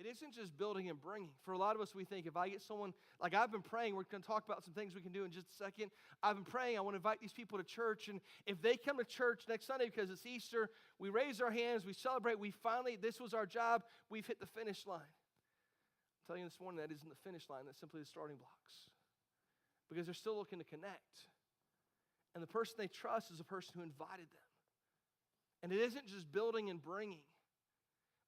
isn't just building and bringing. For a lot of us, we think if I get someone, like I've been praying, we're going to talk about some things we can do in just a second. I've been praying, I want to invite these people to church, and if they come to church next Sunday because it's Easter, we raise our hands, we celebrate, this was our job, we've hit the finish line. I'm telling you this morning, that isn't the finish line, that's simply the starting blocks. Because they're still looking to connect. And the person they trust is the person who invited them. And it isn't just building and bringing,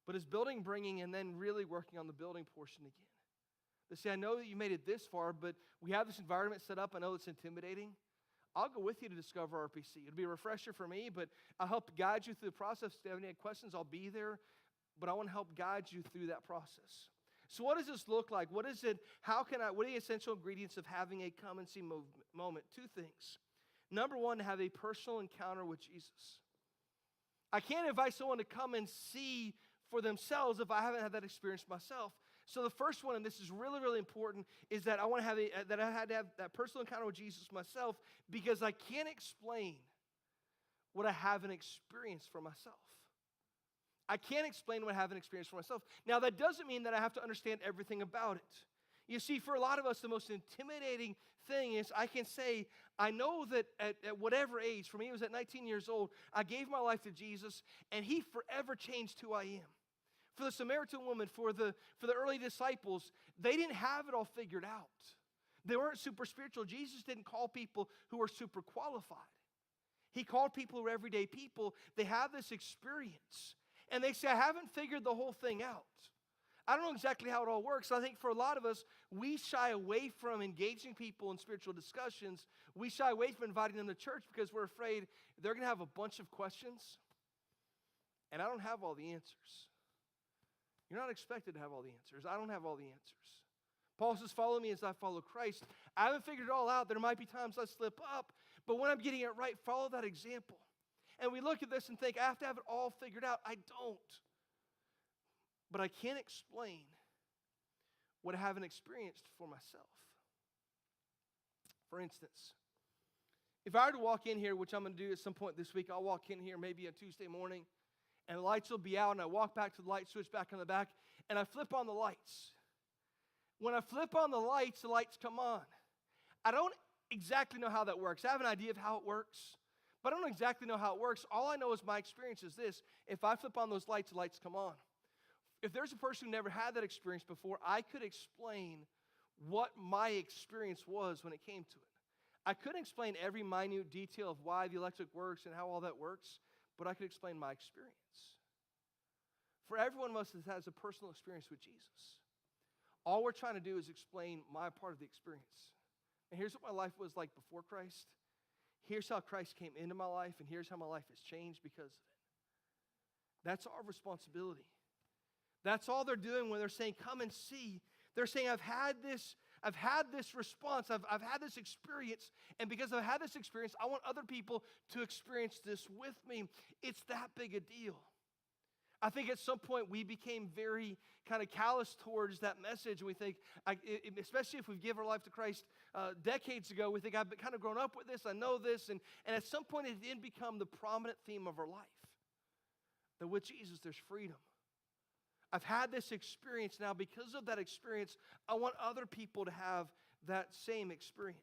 but it's building, bringing, and then really working on the building portion again. They say, I know that you made it this far, but we have this environment set up. I know it's intimidating. I'll go with you to discover RPC. It'll be a refresher for me, but I'll help guide you through the process. If you have any questions, I'll be there. But I want to help guide you through that process. So what does this look like? What is it? What are the essential ingredients of having a come and see moment? Two things. Number one, to have a personal encounter with Jesus. I can't invite someone to come and see for themselves if I haven't had that experience myself. So the first one, and this is really, really important, is that I had to have that personal encounter with Jesus myself, because I can't explain what I haven't experienced for myself. I can't explain what I haven't experienced for myself. Now, that doesn't mean that I have to understand everything about it. You see, for a lot of us, the most intimidating thing is I can say, I know that at whatever age, for me it was at 19 years old, I gave my life to Jesus, and He forever changed who I am. For the Samaritan woman, for the early disciples, they didn't have it all figured out. They weren't super spiritual. Jesus didn't call people who were super qualified. He called people who were everyday people. They have this experience. And they say, I haven't figured the whole thing out. I don't know exactly how it all works. I think for a lot of us, we shy away from engaging people in spiritual discussions. We shy away from inviting them to church because we're afraid they're going to have a bunch of questions. And I don't have all the answers. You're not expected to have all the answers. I don't have all the answers. Paul says, follow me as I follow Christ. I haven't figured it all out. There might be times I slip up. But when I'm getting it right, follow that example. And we look at this and think, I have to have it all figured out. I don't. But I can't explain what I haven't experienced for myself. For instance, if I were to walk in here, which I'm going to do at some point this week, I'll walk in here maybe on Tuesday morning, and the lights will be out, and I walk back to the light switch back on the back, and I flip on the lights. When I flip on the lights come on. I don't exactly know how that works. I have an idea of how it works, but I don't exactly know how it works. All I know is my experience is this. If I flip on those lights, the lights come on. If there's a person who never had that experience before, I could explain what my experience was when it came to it. I couldn't explain every minute detail of why the electric works and how all that works, but I could explain my experience. For every one of us that has a personal experience with Jesus, all we're trying to do is explain my part of the experience. And here's what my life was like before Christ. Here's how Christ came into my life, and here's how my life has changed because of it. That's our responsibility. That's all they're doing when they're saying, come and see. They're saying, I've had this response, I've had this experience, and because I've had this experience, I want other people to experience this with me. It's that big a deal. I think at some point we became very kind of callous towards that message, and we think, especially if we've given our life to Christ decades ago, we think, I've kind of grown up with this, I know this, and at some point it didn't become the prominent theme of our life. That with Jesus there's freedom. I've had this experience now. Because of that experience, I want other people to have that same experience.